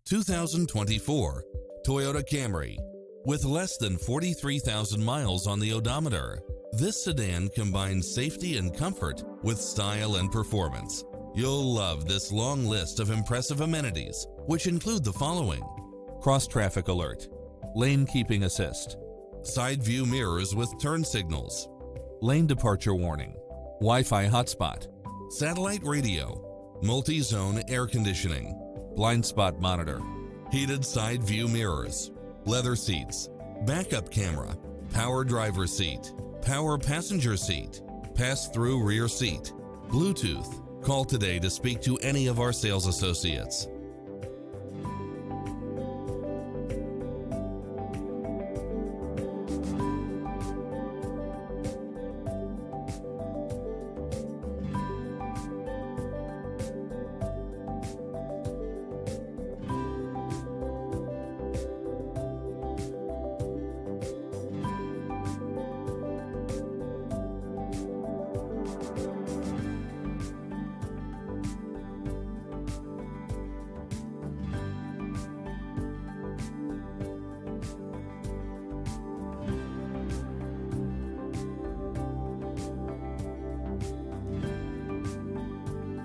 2024 Toyota Camry. With less than 43,000 miles on the odometer, this sedan combines safety and comfort with style and performance. You'll love this long list of impressive amenities, which include the following: cross-traffic alert, lane keeping assist, side view mirrors with turn signals, lane departure warning, Wi-Fi hotspot, satellite radio, multi-zone air conditioning, blind spot monitor, heated side view mirrors, leather seats, backup camera, power driver seat, power passenger seat, pass-through rear seat, Bluetooth. Call today to speak to any of our sales associates.